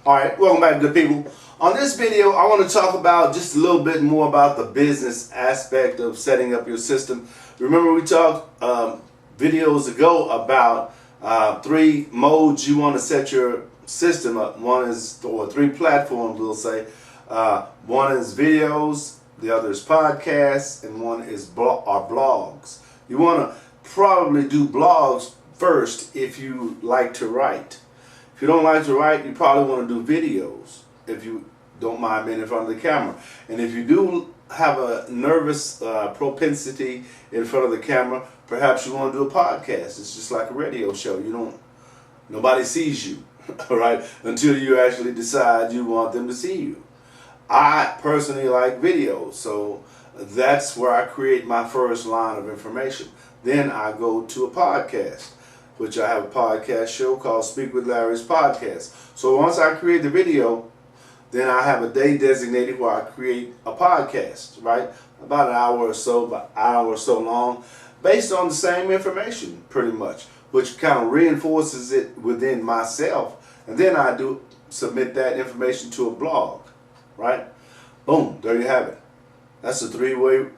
Alright, welcome back, good people. On this video, I want to talk about just a little bit more about the business aspect of setting up your system. Remember we talked videos ago about 3 modes you want to set your system up. One is, or 3 platforms we'll say. One is videos, the other is podcasts, and one is blogs. You want to probably do blogs first if you like to write. If you don't like to write, you probably want to do videos if you don't mind being in front of the camera. And if you do have a nervous propensity in front of the camera, perhaps you want to do a podcast. It's just like a radio show. Nobody sees you, right? Until you actually decide you want them to see you. I personally like videos, so that's where I create my first line of information. Then I go to a podcast, which I have a podcast show called Speak with Larry's Podcast. So once I create the video, then I have a day designated where I create a podcast, right? About an hour or so long, based on the same information, pretty much, which kind of reinforces it within myself. And then I do submit that information to a blog, right? Boom, there you have it. That's a 3-way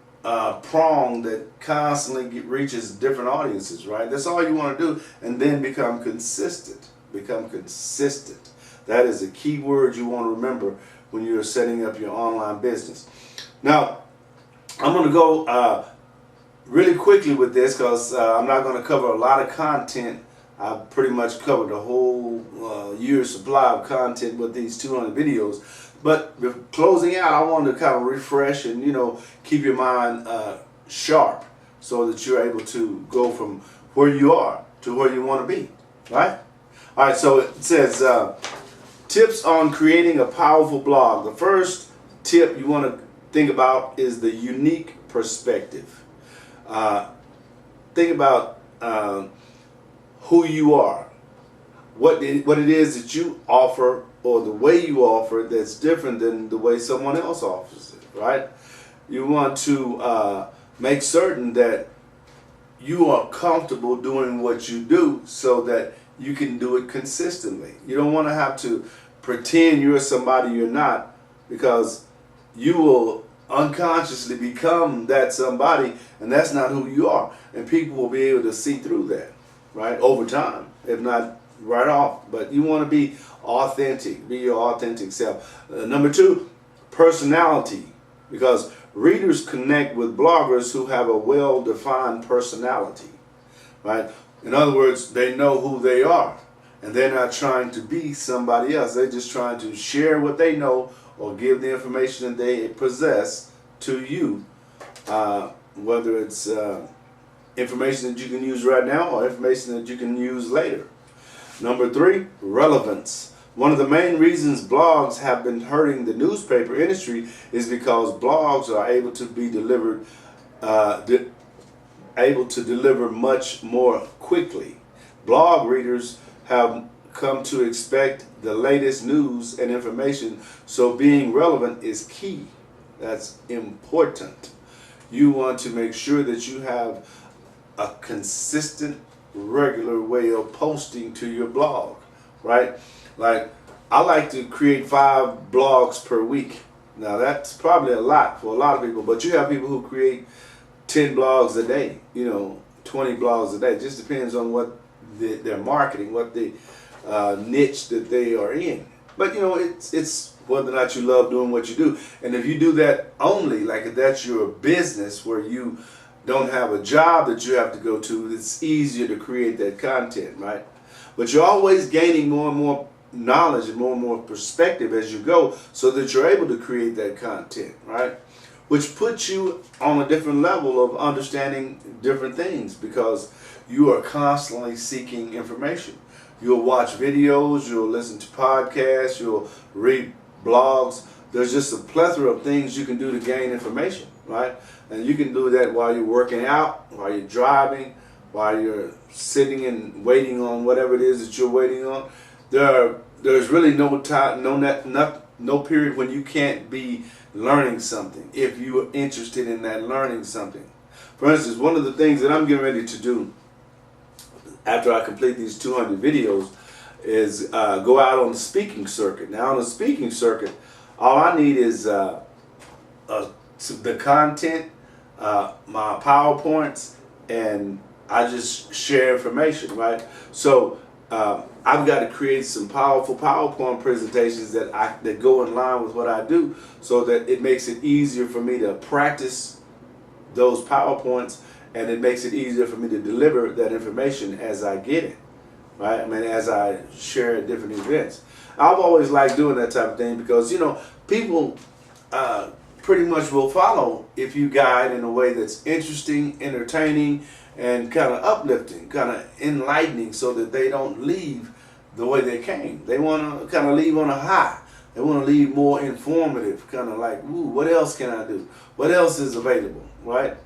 prong that constantly reaches different audiences, right? That's all you want to do, and then become consistent. Become consistent. That is a key word you want to remember when you're setting up your online business. Now, I'm going to go really quickly with this because I'm not going to cover a lot of content. I've pretty much covered the whole year's supply of content with these 200 videos. But closing out, I wanted to kind of refresh and, keep your mind sharp so that you're able to go from where you are to where you want to be, right? All right, so it says tips on creating a powerful blog. The first tip you want to think about is the unique perspective. Think about who you are, what it is that you offer, or the way you offer it that's different than the way someone else offers it, right? You want to make certain that you are comfortable doing what you do so that you can do it consistently. You don't want to have to pretend you're somebody you're not, because you will unconsciously become that somebody, and that's not who you are. And people will be able to see through that, right, over time, if not right off. But you want to be authentic, be your authentic self. Number 2, personality, because readers connect with bloggers who have a well-defined personality, right? In other words, they know who they are, and they're not trying to be somebody else. They're just trying to share what they know or give the information that they possess to you, whether it's information that you can use right now or information that you can use later. Number 3, relevance. One of the main reasons blogs have been hurting the newspaper industry is because blogs are able to be delivered, able to deliver much more quickly. Blog readers have come to expect the latest news and information, so being relevant is key. That's important. You want to make sure that you have a consistent, regular way of posting to your blog, right? Like, I like to create 5 blogs per week. Now, that's probably a lot for a lot of people, but you have people who create 10 blogs a day, 20 blogs a day. It just depends on what they're marketing, what the niche that they are in. But, it's whether or not you love doing what you do. And if you do that only, like if that's your business where you don't have a job that you have to go to, it's easier to create that content, right? But you're always gaining more and more knowledge and more perspective as you go, so that you're able to create that content, right? Which puts you on a different level of understanding different things, because you are constantly seeking information. You'll watch videos, you'll listen to podcasts, you'll read blogs. There's just a plethora of things you can do to gain information, right? And you can do that while you're working out, while you're driving, while you're sitting and waiting on whatever it is that you're waiting on. There's really no time, no period when you can't be learning something if you are interested in that learning something. For instance, one of the things that I'm getting ready to do after I complete these 200 videos is go out on the speaking circuit. Now on the speaking circuit, all I need is the content, my PowerPoints, and I just share information, right? So I've got to create some powerful PowerPoint presentations that go in line with what I do, so that it makes it easier for me to practice those PowerPoints, and it makes it easier for me to deliver that information as I get it, right? I mean, as I share at different events. I've always liked doing that type of thing because, you know, people pretty much will follow if you guide in a way that's interesting, entertaining, and kind of uplifting, kind of enlightening, so that they don't leave the way they came. They want to kind of leave on a high. They want to leave more informative, kind of like, ooh, what else can I do? What else is available, right?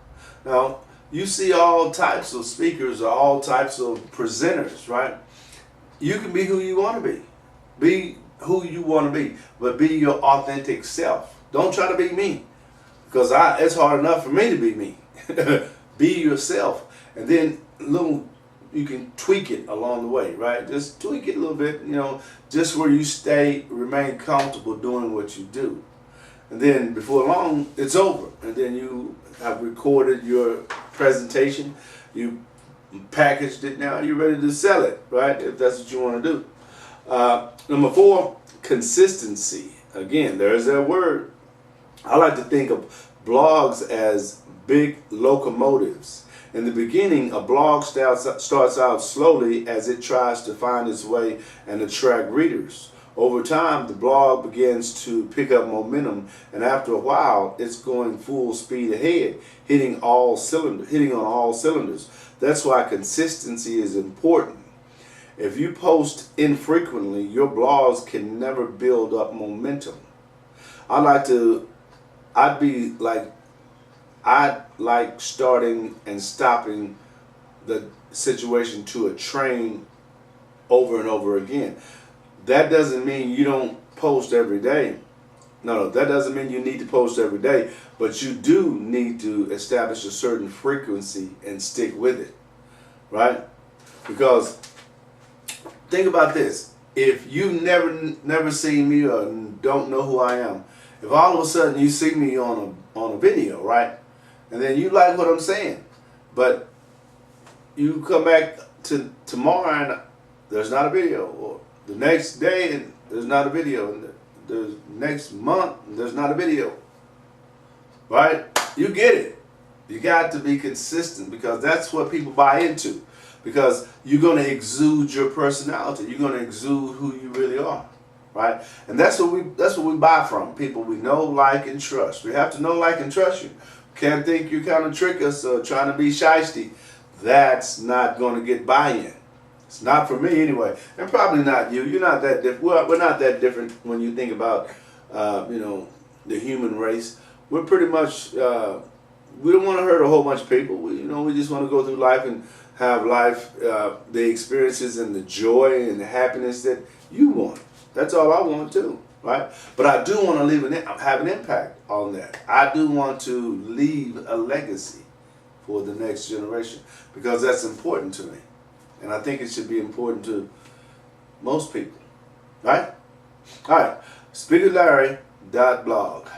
Now, you see all types of speakers or all types of presenters, right? You can be who you want to be. Be who you want to be, but be your authentic self. Don't try to be me, because it's hard enough for me to be me. Be yourself, and then you can tweak it along the way, right? Just tweak it a little bit, you know, just where you remain comfortable doing what you do. And then before long, it's over, and then you have recorded your presentation, you packaged it, now you're ready to sell it, right? If that's what you want to do. Number 4, consistency. Again, there's that word. I like to think of blogs as big locomotives. In the beginning, a blog starts out slowly as it tries to find its way and attract readers. Over time, the blog begins to pick up momentum, and after a while, it's going full speed ahead, hitting on all cylinders. That's why consistency is important. If you post infrequently, your blogs can never build up momentum. I'd like starting and stopping the situation to a train over and over again. That doesn't mean you don't post every day. No, that doesn't mean you need to post every day, but you do need to establish a certain frequency and stick with it, right? Because think about this. If you never seen me or don't know who I am, if all of a sudden you see me on a video, right? And then you like what I'm saying, but you come back to tomorrow and there's not a video, or the next day and there's not a video, and the next month and there's not a video, right? You get it. You got to be consistent, because that's what people buy into, because you're going to exude your personality. You're going to exude who you really are, right? And that's what we buy from people we know, like, and trust. We have to know, like, and trust you. Can't think you're kind of trick us or trying to be shiesty. That's not going to get buy-in. It's not for me anyway, and probably not you. You're not that different. We're not that different when you think about, the human race. We're pretty much, we don't want to hurt a whole bunch of people. We just want to go through life and have the experiences and the joy and the happiness that you want. That's all I want too, right? But I do want to have an impact on that. I do want to leave a legacy for the next generation, because that's important to me. And I think it should be important to most people, right? All right, SpeakerLarry.blog.